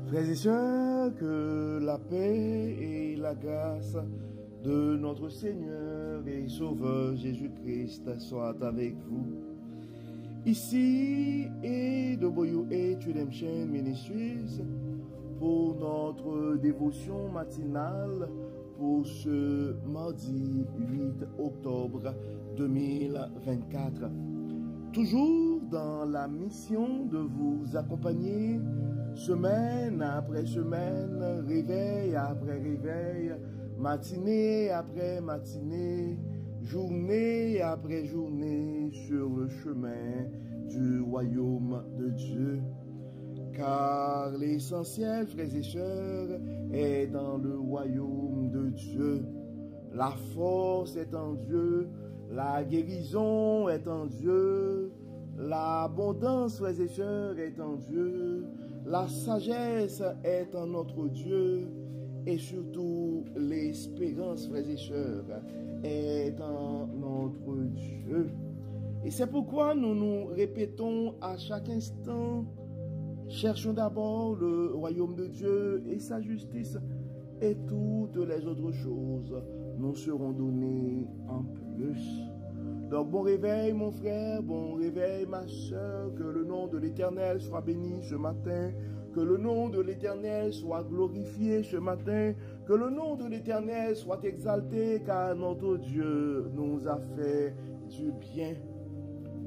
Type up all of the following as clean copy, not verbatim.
Frères et sœurs, que la paix et la grâce de notre Seigneur et Sauveur Jésus-Christ soient avec vous. Ici et de Boyou et Redemption Ministries pour notre dévotion matinale pour ce mardi 8 octobre 2024. Toujours dans la mission de vous accompagner semaine après semaine, réveil après réveil, matinée après matinée, journée après journée sur le chemin du royaume de Dieu. Car l'essentiel, frères et sœurs, est dans le royaume de Dieu. La force est en Dieu, la guérison est en Dieu, l'abondance, frères et sœurs, est en Dieu, la sagesse est en notre Dieu, et surtout l'espérance, frères et sœurs, est en notre Dieu. Et c'est pourquoi nous nous répétons à chaque instant: cherchons d'abord le royaume de Dieu et sa justice, et toutes les autres choses nous seront données en plus. Donc bon réveil mon frère, bon réveil ma soeur, que le nom de l'Éternel soit béni ce matin, que le nom de l'Éternel soit glorifié ce matin, que le nom de l'Éternel soit exalté, car notre Dieu nous a fait du bien.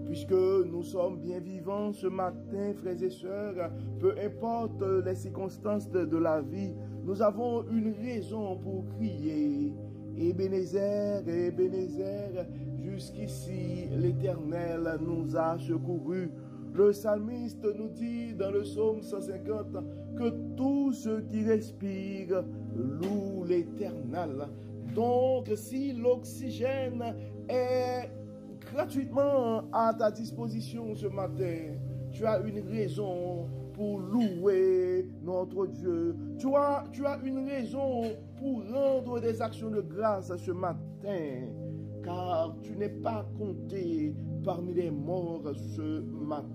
Puisque nous sommes bien vivants ce matin, frères et sœurs, peu importe les circonstances de la vie, nous avons une raison pour crier: Ebenezer, Ebenezer, jusqu'ici l'Éternel nous a secourus. Le psalmiste nous dit dans le psaume 150 que tous ceux qui respirent louent l'Éternel. Donc si l'oxygène est gratuitement à ta disposition ce matin, tu as une raison pour louer notre Dieu. Tu as une raison pour rendre des actions de grâce ce matin, car tu n'es pas compté parmi les morts ce matin.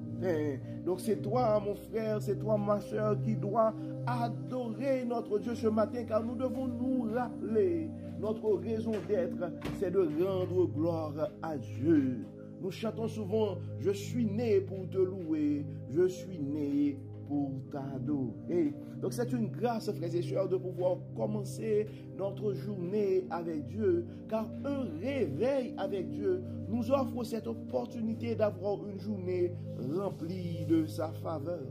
Donc c'est toi, mon frère, c'est toi, ma soeur, qui dois adorer notre Dieu ce matin, car nous devons nous rappeler notre raison d'être, c'est de rendre gloire à Dieu. Nous chantons souvent: je suis né pour te louer, je suis né pour t'adorer. Donc c'est une grâce, frères et sœurs, de pouvoir commencer notre journée avec Dieu, car un réveil avec Dieu nous offre cette opportunité d'avoir une journée remplie de sa faveur.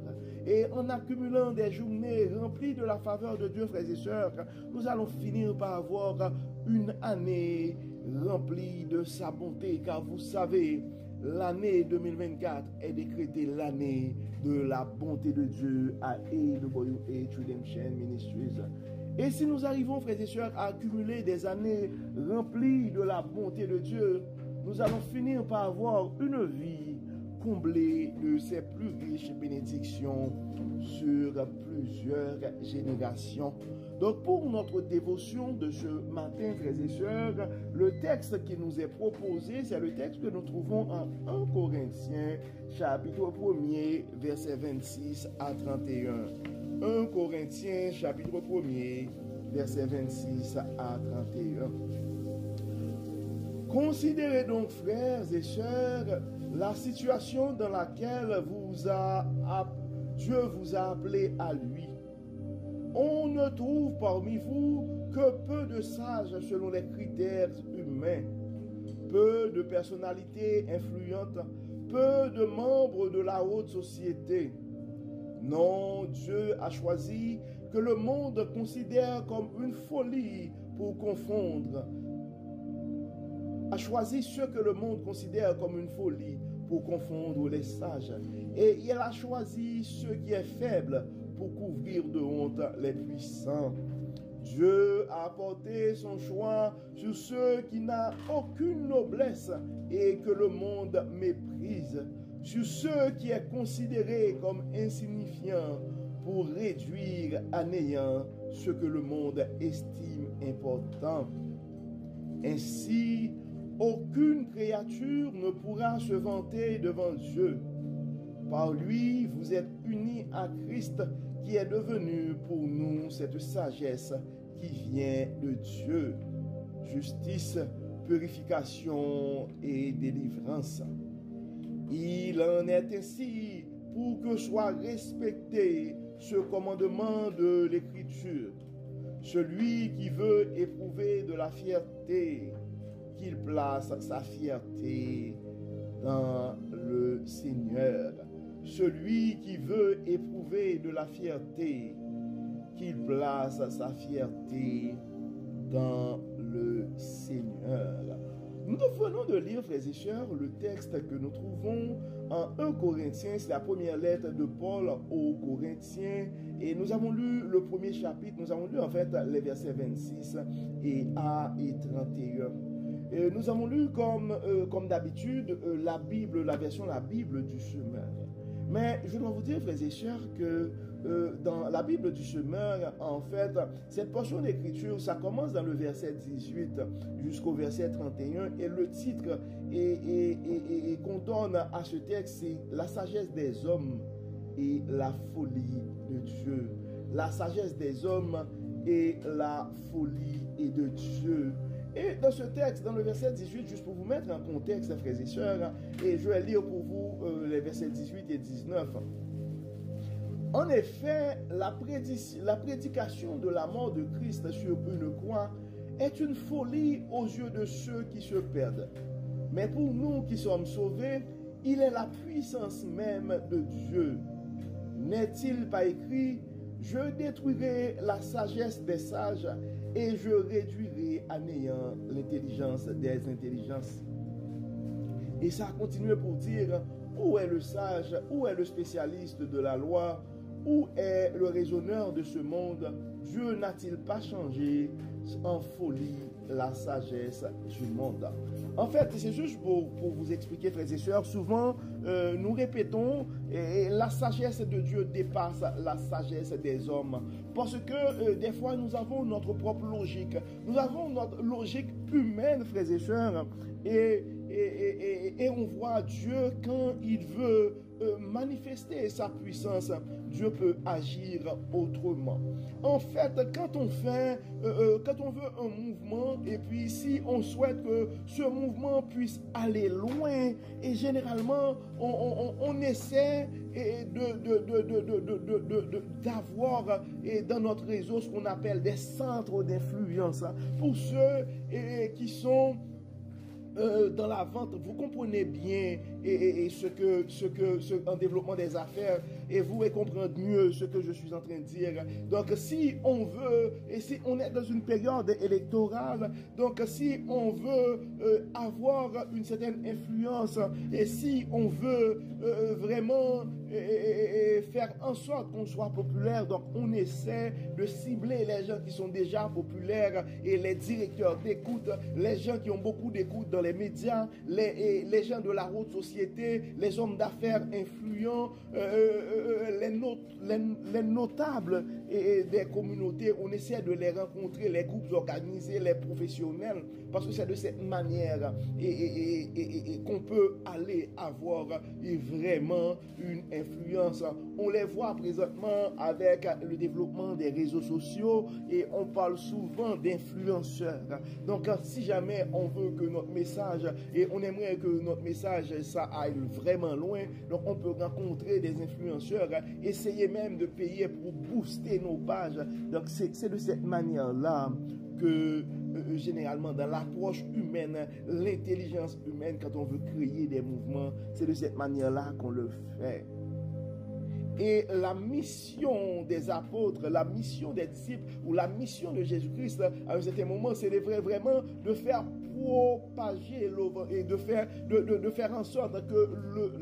Et en accumulant des journées remplies de la faveur de Dieu, frères et sœurs, nous allons finir par avoir une année remplie de sa bonté, car vous savez, l'année 2024 est décrétée l'année de la bonté de Dieu à AWH Redemption Ministries. Et si nous arrivons, frères et sœurs, à accumuler des années remplies de la bonté de Dieu, nous allons finir par avoir une vie comblée de ses plus riches bénédictions sur plusieurs générations. Donc pour notre dévotion de ce matin, frères et sœurs, le texte qui nous est proposé, c'est le texte que nous trouvons en 1 Corinthiens, chapitre 1er, versets 26 à 31. 1 Corinthiens, chapitre 1er, versets 26 à 31. Considérez donc, frères et sœurs, la situation dans laquelle Dieu vous a appelé à lui. On ne trouve parmi vous que peu de sages selon les critères humains, peu de personnalités influentes, peu de membres de la haute société. Non, Dieu a choisi que le monde considère comme une folie pour confondre. A choisi ce que le monde considère comme une folie pour confondre les sages. Et il a choisi ce qui est faible pour couvrir de honte les puissants. Dieu a porté son choix sur ceux qui n'ont aucune noblesse et que le monde méprise, sur ceux qui est considéré comme insignifiant pour réduire à néant ce que le monde estime important. Ainsi, aucune créature ne pourra se vanter devant Dieu. Par lui, vous êtes unis à Christ, qui est devenue pour nous cette sagesse qui vient de Dieu. Justice, purification et délivrance. Il en est ainsi pour que soit respecté ce commandement de l'Écriture. Celui qui veut éprouver de la fierté, qu'il place sa fierté dans le Seigneur. Celui qui veut éprouver de la fierté, qu'il place sa fierté dans le Seigneur. Nous venons de lire, frères et sœurs, le texte que nous trouvons en 1 Corinthiens, c'est la première lettre de Paul aux Corinthiens, et nous avons lu le premier chapitre, nous avons lu en fait les versets 26 et 31. Et nous avons lu comme d'habitude la Bible, la Bible du semeur. Mais je dois vous dire, frères et sœurs, que dans la Bible du semeur, en fait, cette portion d'écriture, ça commence dans le verset 18 jusqu'au verset 31, et le titre qu'on donne à ce texte, c'est la sagesse des hommes et la folie de Dieu. La sagesse des hommes et la folie de Dieu. Et dans ce texte, dans le verset 18, juste pour vous mettre en contexte, frères et sœurs, et je vais lire pour vous les versets 18 et 19. En effet, la prédication de la mort de Christ sur une croix est une folie aux yeux de ceux qui se perdent. Mais pour nous qui sommes sauvés, il est la puissance même de Dieu. N'est-il pas écrit: je détruirai la sagesse des sages et je réduirai à néant l'intelligence des intelligences. Et ça a continué pour dire: où est le sage, où est le spécialiste de la loi, où est le raisonneur de ce monde? Dieu n'a-t-il pas changé en folie la sagesse du monde? En fait, c'est juste pour vous expliquer, frères et sœurs, souvent nous répétons la sagesse de Dieu dépasse la sagesse des hommes. Parce que des fois, nous avons notre propre logique. Nous avons notre logique humaine, frères et sœurs. Et on voit Dieu quand il veut manifester sa puissance. Dieu peut agir autrement. En fait, quand on veut un mouvement, et puis si on souhaite que ce mouvement puisse aller loin, et généralement on essaie d'avoir dans notre réseau ce qu'on appelle des centres d'influence pour ceux qui sont dans la vente. Vous comprenez bien en développement des affaires, et vous allez comprendre mieux ce que je suis en train de dire. Donc si on veut, et si on est dans une période électorale, donc si on veut avoir une certaine influence, et si on veut vraiment faire en sorte qu'on soit populaire, donc on essaie de cibler les gens qui sont déjà populaires, et les directeurs d'écoute, les gens qui ont beaucoup d'écoute dans les médias, les gens de la haute société, les hommes d'affaires influents, les notables des communautés. On essaie de les rencontrer, les groupes organisés, les professionnels, parce que c'est de cette manière qu'on peut aller avoir vraiment une influence. On les voit présentement avec le développement des réseaux sociaux, et on parle souvent d'influenceurs. Donc si jamais on veut que notre message, et on aimerait que notre message ça aille vraiment loin, donc on peut rencontrer des influenceurs, essayer même de payer pour booster nos pages. Donc c'est de cette manière-là que généralement dans l'approche humaine, l'intelligence humaine, quand on veut créer des mouvements, c'est de cette manière-là qu'on le fait. Et la mission des apôtres, la mission des disciples, ou la mission de Jésus-Christ, à un certain moment, c'est vraiment de faire propager et de faire en sorte que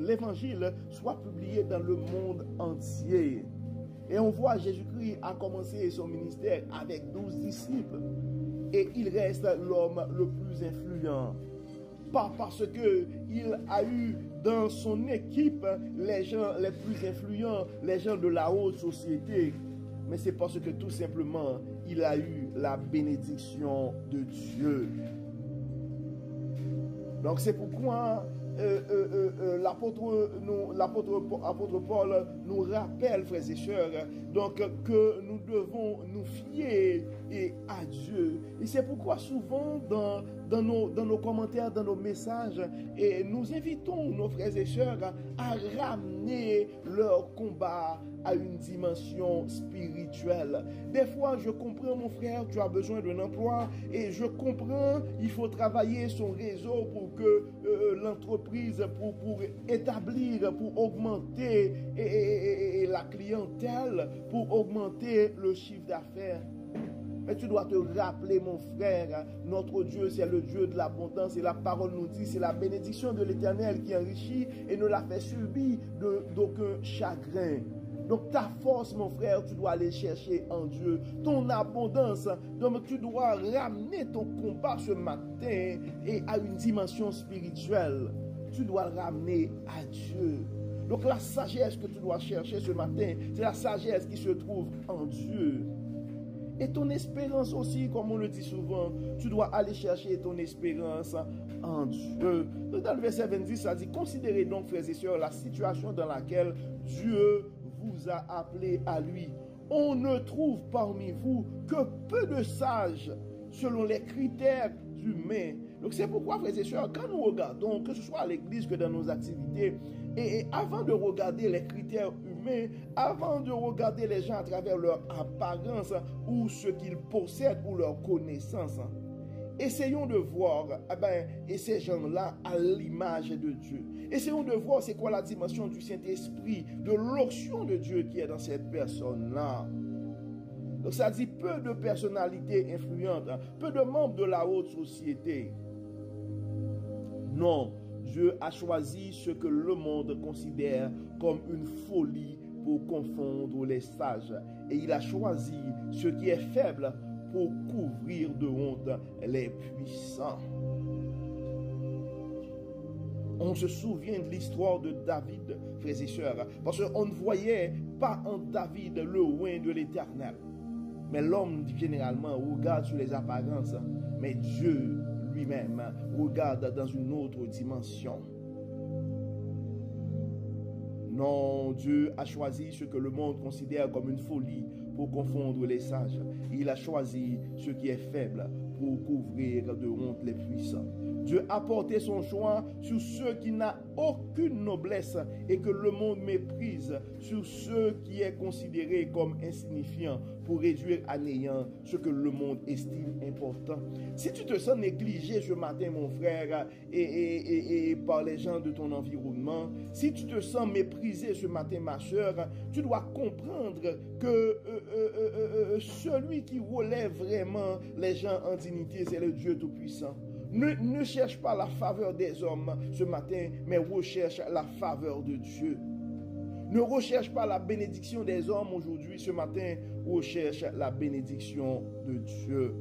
l'évangile soit publié dans le monde entier. Et on voit Jésus-Christ a commencé son ministère avec 12 disciples. Et il reste l'homme le plus influent. Pas parce qu'il a eu dans son équipe les gens les plus influents, les gens de la haute société, mais c'est parce que tout simplement il a eu la bénédiction de Dieu. Donc c'est pourquoi l'apôtre Paul nous rappelle, frères et sœurs, donc que nous devons nous fier à Dieu. Et c'est pourquoi souvent dans nos commentaires, dans nos messages, et nous invitons nos frères et sœurs à ramener leur combat à une dimension spirituelle. Des fois, je comprends, mon frère, tu as besoin d'un emploi, et je comprends, il faut travailler son réseau pour que l'entreprise, pour établir, pour augmenter la clientèle, pour augmenter le chiffre d'affaires. Mais tu dois te rappeler, mon frère, notre Dieu, c'est le Dieu de l'abondance. Et la parole nous dit, c'est la bénédiction de l'Éternel qui enrichit et ne la fait subir d'aucun chagrin. Donc ta force, mon frère, tu dois aller chercher en Dieu. Ton abondance, donc tu dois ramener ton combat ce matin et à une dimension spirituelle. Tu dois le ramener à Dieu. Donc la sagesse que tu dois chercher ce matin, c'est la sagesse qui se trouve en Dieu. Et ton espérance aussi, comme on le dit souvent, tu dois aller chercher ton espérance en Dieu. Donc dans le verset 20, ça dit, considérez donc, frères et sœurs, la situation dans laquelle Dieu vous a appelé à lui. On ne trouve parmi vous que peu de sages selon les critères humains. Donc c'est pourquoi, frères et sœurs, quand nous regardons, que ce soit à l'église que dans nos activités, et avant de regarder les critères humains, avant de regarder les gens à travers leur apparence ou ce qu'ils possèdent ou leur connaissance, essayons de voir et ces gens-là à l'image de Dieu. Essayons de voir c'est quoi la dimension du Saint-Esprit, de l'onction de Dieu qui est dans cette personne-là. Donc ça dit peu de personnalités influentes, peu de membres de la haute société. Non, Dieu a choisi ce que le monde considère comme une folie pour confondre les sages. Et il a choisi ce qui est faible pour couvrir de honte les puissants. On se souvient de l'histoire de David, frères et sœurs, parce qu'on ne voyait pas en David le oint de l'Éternel. Mais l'homme, généralement, regarde sur les apparences, mais Dieu lui-même regarde dans une autre dimension. Non, Dieu a choisi ce que le monde considère comme une folie pour confondre les sages. Il a choisi ce qui est faible pour couvrir de honte les puissants. Dieu a porté son choix sur ceux qui n'ont aucune noblesse et que le monde méprise, sur ceux qui est considéré comme insignifiant pour réduire à néant ce que le monde estime important. Si tu te sens négligé ce matin, mon frère, et par les gens de ton environnement, si tu te sens méprisé ce matin, ma soeur, tu dois comprendre que celui qui relève vraiment les gens en dignité, c'est le Dieu Tout-Puissant. Ne cherche pas la faveur des hommes ce matin, mais recherche la faveur de Dieu. Ne recherche pas la bénédiction des hommes aujourd'hui, ce matin, recherche la bénédiction de Dieu.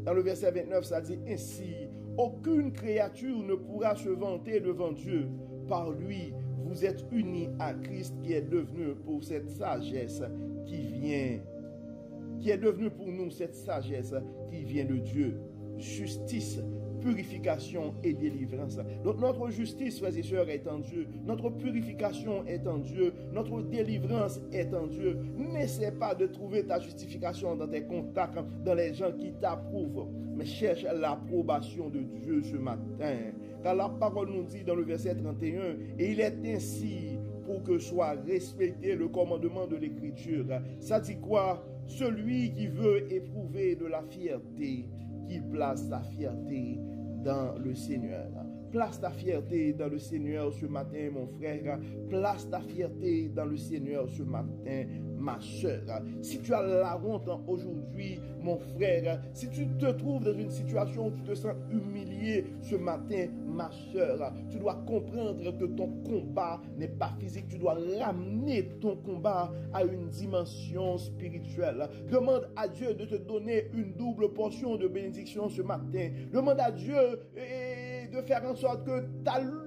Dans le verset 29, ça dit ainsi, aucune créature ne pourra se vanter devant Dieu. Par lui, vous êtes unis à Christ qui est devenu pour cette sagesse qui est devenue pour nous cette sagesse qui vient de Dieu. Justice, purification et délivrance. Donc notre justice, frères et sœurs, est en Dieu. Notre purification est en Dieu. Notre délivrance est en Dieu. N'essaie pas de trouver ta justification dans tes contacts, dans les gens qui t'approuvent, mais cherche l'approbation de Dieu ce matin. Car la parole nous dit dans le verset 31, et il est ainsi pour que soit respecté le commandement de l'Écriture. Ça dit quoi? Celui qui veut éprouver de la fierté, qu'il place sa fierté dans le Seigneur. Place ta fierté dans le Seigneur ce matin, mon frère. Place ta fierté dans le Seigneur ce matin, ma soeur. Si tu as la honte aujourd'hui, mon frère, si tu te trouves dans une situation où tu te sens humilié ce matin, ma soeur, tu dois comprendre que ton combat n'est pas physique. Tu dois ramener ton combat à une dimension spirituelle. Demande à Dieu de te donner une double portion de bénédiction ce matin. Demande à Dieu de faire en sorte que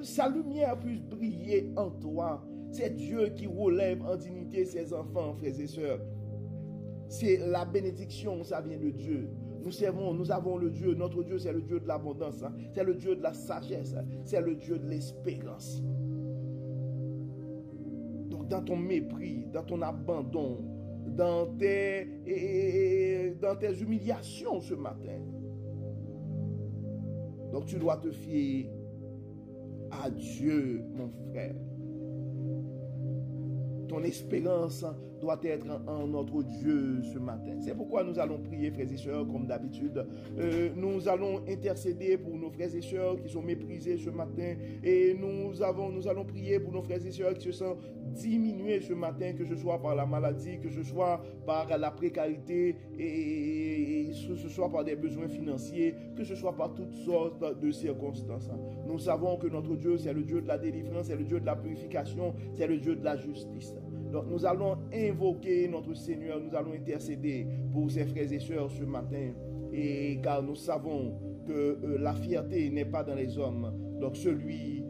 sa lumière puisse briller en toi. C'est Dieu qui relève en dignité ses enfants, frères et sœurs. C'est la bénédiction, ça vient de Dieu. nous avons le Dieu, notre Dieu c'est le Dieu de l'abondance, hein. C'est le Dieu de la sagesse, hein. C'est le Dieu de l'espérance. Donc dans ton mépris, dans ton abandon, dans tes humiliations ce matin, donc tu dois te fier à Dieu, mon frère. Ton espérance doit être en notre Dieu ce matin. C'est pourquoi nous allons prier, frères et sœurs, comme d'habitude. Nous allons intercéder pour nos frères et sœurs qui sont méprisés ce matin. Et nous allons prier pour nos frères et sœurs qui se sentent diminués ce matin, que ce soit par la maladie, que ce soit par la précarité, et que ce soit par des besoins financiers, que ce soit par toutes sortes de circonstances. Nous savons que notre Dieu, c'est le Dieu de la délivrance, c'est le Dieu de la purification, c'est le Dieu de la justice. Donc nous allons invoquer notre Seigneur, nous allons intercéder pour ses frères et sœurs ce matin, et car nous savons que la fierté n'est pas dans les hommes. Donc celui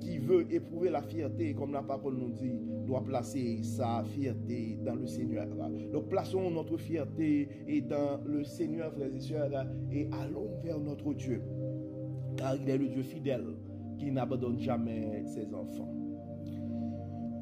qui veut éprouver la fierté, comme la parole nous dit, doit placer sa fierté dans le Seigneur. Donc plaçons notre fierté dans le Seigneur, frères et sœurs, et allons vers notre Dieu, car il est le Dieu fidèle qui n'abandonne jamais ses enfants.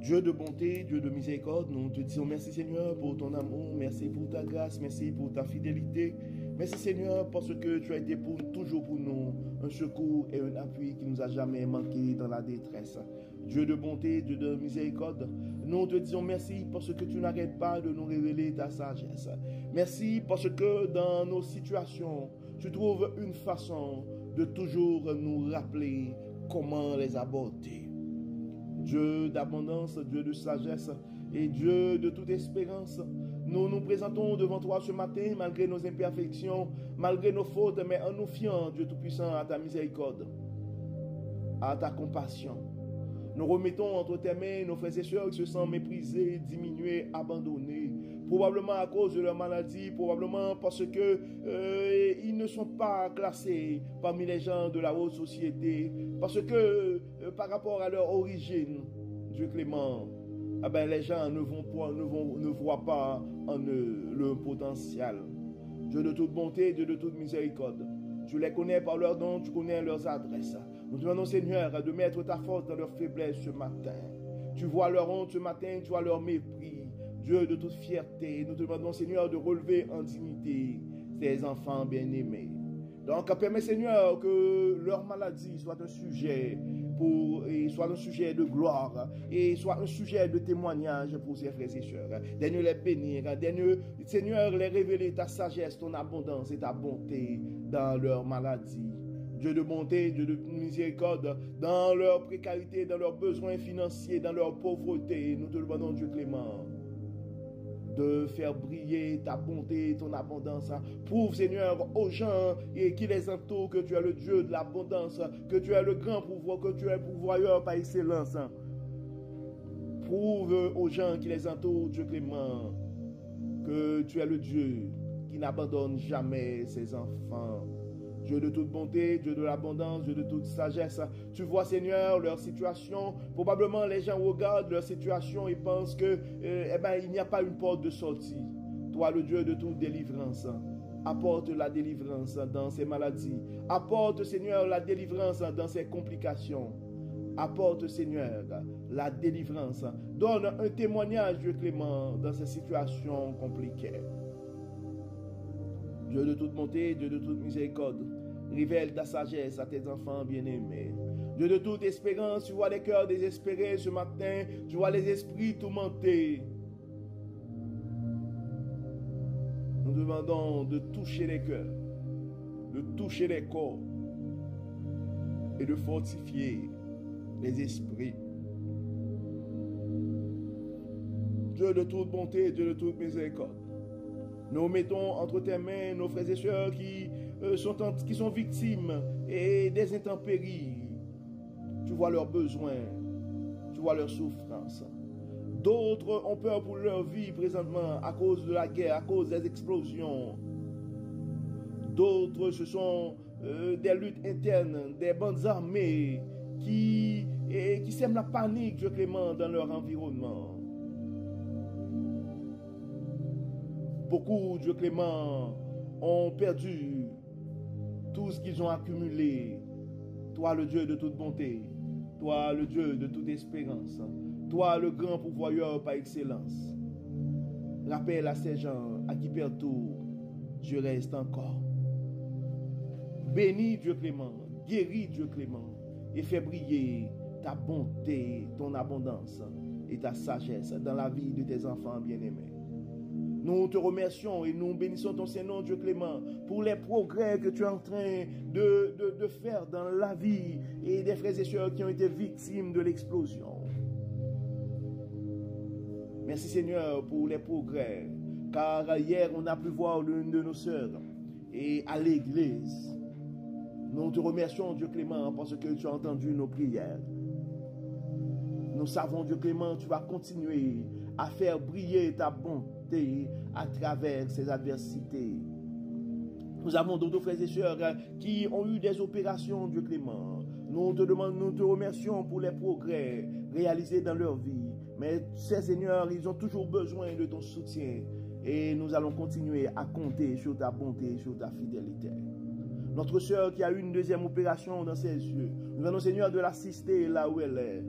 Dieu de bonté, Dieu de miséricorde, nous te disons merci Seigneur pour ton amour, merci pour ta grâce, merci pour ta fidélité. Merci Seigneur parce que tu as été toujours pour nous un secours et un appui qui nous a jamais manqué dans la détresse. Dieu de bonté, Dieu de miséricorde, nous te disons merci parce que tu n'arrêtes pas de nous révéler ta sagesse. Merci parce que dans nos situations, tu trouves une façon de toujours nous rappeler comment les aborder. Dieu d'abondance, Dieu de sagesse et Dieu de toute espérance, nous nous présentons devant toi ce matin malgré nos imperfections, malgré nos fautes, mais en nous fiant, Dieu Tout-Puissant, à ta miséricorde, à ta compassion. Nous remettons entre tes mains nos frères et sœurs qui se sentent méprisés, diminués, abandonnés, probablement à cause de leur maladie, probablement parce que ils ne sont pas classés parmi les gens de la haute société, parce que par rapport à leur origine, Dieu clément, les gens ne voient pas en eux le potentiel. Dieu de toute bonté, Dieu de toute miséricorde, tu les connais par leurs noms, tu connais leurs adresses. Nous te demandons, Seigneur, de mettre ta force dans leur faiblesse ce matin. Tu vois leur honte ce matin, tu vois leur mépris. Dieu de toute fierté, nous te demandons, Seigneur, de relever en dignité tes enfants bien-aimés. Donc, permets, Seigneur, que leur maladie soit un sujet soit un sujet de gloire et soit un sujet de témoignage pour ses frères et sœurs. Daigne les bénir, daigne, Seigneur, les révéler ta sagesse, ton abondance et ta bonté dans leur maladie. Dieu de bonté, Dieu de miséricorde, dans leur précarité, dans leurs besoins financiers, dans leur pauvreté, nous te demandons, Dieu clément, de faire briller ta bonté, ton abondance. Prouve, Seigneur, aux gens qui les entourent que tu es le Dieu de l'abondance, que tu es le grand pouvoir, que tu es pourvoyeur par excellence. Prouve aux gens qui les entourent, Dieu clément, que tu es le Dieu qui n'abandonne jamais ses enfants. Dieu de toute bonté, Dieu de l'abondance, Dieu de toute sagesse. Tu vois, Seigneur, leur situation. Probablement, les gens regardent leur situation et pensent que, il n'y a pas une porte de sortie. Toi, le Dieu de toute délivrance, apporte la délivrance dans ces maladies. Apporte, Seigneur, la délivrance dans ces complications. Apporte, Seigneur, la délivrance. Donne un témoignage, Dieu clément, dans ces situations compliquées. Dieu de toute bonté, Dieu de toute miséricorde, révèle ta sagesse à tes enfants bien-aimés. Dieu de toute espérance, tu vois les cœurs désespérés ce matin, tu vois les esprits tourmentés. Nous demandons de toucher les cœurs, de toucher les corps et de fortifier les esprits. Dieu de toute bonté, Dieu de toute miséricorde, nous mettons entre tes mains nos frères et sœurs qui sont victimes et des intempéries. Tu vois leurs besoins, tu vois leurs souffrances. D'autres ont peur pour leur vie présentement à cause de la guerre, à cause des explosions. D'autres, ce sont des luttes internes, des bandes armées qui sèment la panique, Dieu clément, dans leur environnement. Beaucoup, Dieu clément, ont perdu tout ce qu'ils ont accumulé. Toi, le Dieu de toute bonté, toi, le Dieu de toute espérance, toi, le grand pourvoyeur par excellence, rappelle à ces gens à qui perd tout, je reste encore. Bénis Dieu clément, guéris Dieu clément, et fais briller ta bonté, ton abondance et ta sagesse dans la vie de tes enfants bien-aimés. Nous te remercions et nous bénissons ton Saint-Nom, Dieu clément, pour les progrès que tu es en train de faire dans la vie et des frères et sœurs qui ont été victimes de l'explosion. Merci Seigneur pour les progrès, car hier on a pu voir l'une de nos sœurs et à l'église. Nous te remercions Dieu clément parce que tu as entendu nos prières. Nous savons Dieu clément, tu vas continuer à faire briller ta bonté à travers ces adversités. Nous avons d'autres frères et sœurs qui ont eu des opérations, Dieu clément. Nous te remercions pour les progrès réalisés dans leur vie. Mais ces Seigneurs, ils ont toujours besoin de ton soutien. Et nous allons continuer à compter sur ta bonté, sur ta fidélité. Notre sœur qui a eu une deuxième opération dans ses yeux, nous allons Seigneur de l'assister là où elle est.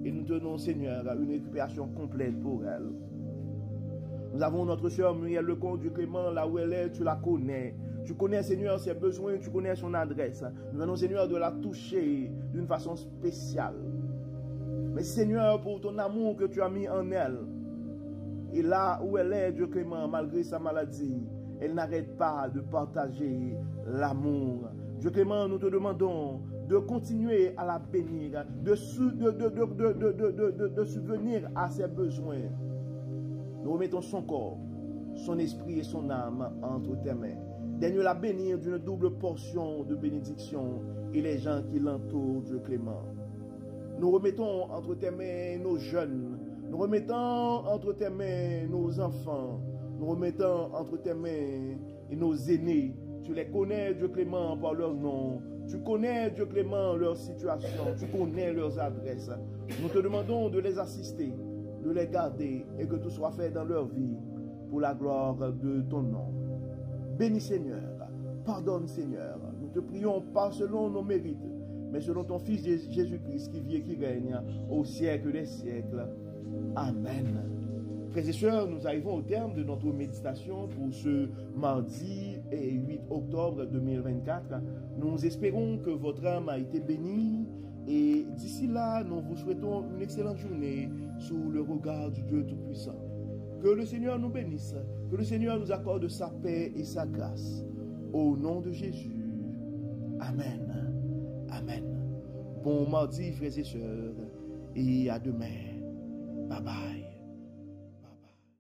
Et nous tenons Seigneur à une récupération complète pour elle. Nous avons notre sœur Muriel Lecomte, Dieu clément, là où elle est, tu la connais. Tu connais, Seigneur, ses besoins, tu connais son adresse. Nous venons, Seigneur, de la toucher d'une façon spéciale. Mais Seigneur, pour ton amour que tu as mis en elle, et là où elle est, Dieu clément, malgré sa maladie, elle n'arrête pas de partager l'amour. Dieu clément, nous te demandons de continuer à la bénir, de subvenir à ses besoins. Nous remettons son corps, son esprit et son âme entre tes mains. Daigne la bénir d'une double portion de bénédiction et les gens qui l'entourent, Dieu clément. Nous remettons entre tes mains nos jeunes. Nous remettons entre tes mains nos enfants. Nous remettons entre tes mains et nos aînés. Tu les connais, Dieu clément, par leur nom. Tu connais, Dieu clément, leur situation. Tu connais leurs adresses. Nous te demandons de les assister, de les garder et que tout soit fait dans leur vie pour la gloire de ton nom. Bénis Seigneur, pardonne Seigneur. Nous te prions pas selon nos mérites, mais selon ton Fils Jésus-Christ qui vit et qui règne au siècle des siècles. Amen. Frères et sœurs, nous arrivons au terme de notre méditation pour ce mardi 8 octobre 2024. Nous espérons que votre âme a été bénie et d'ici là, nous vous souhaitons une excellente journée sous le regard du Dieu Tout-Puissant. Que le Seigneur nous bénisse, que le Seigneur nous accorde sa paix et sa grâce. Au nom de Jésus. Amen. Amen. Bon mardi, frères et sœurs, et à demain. Bye bye.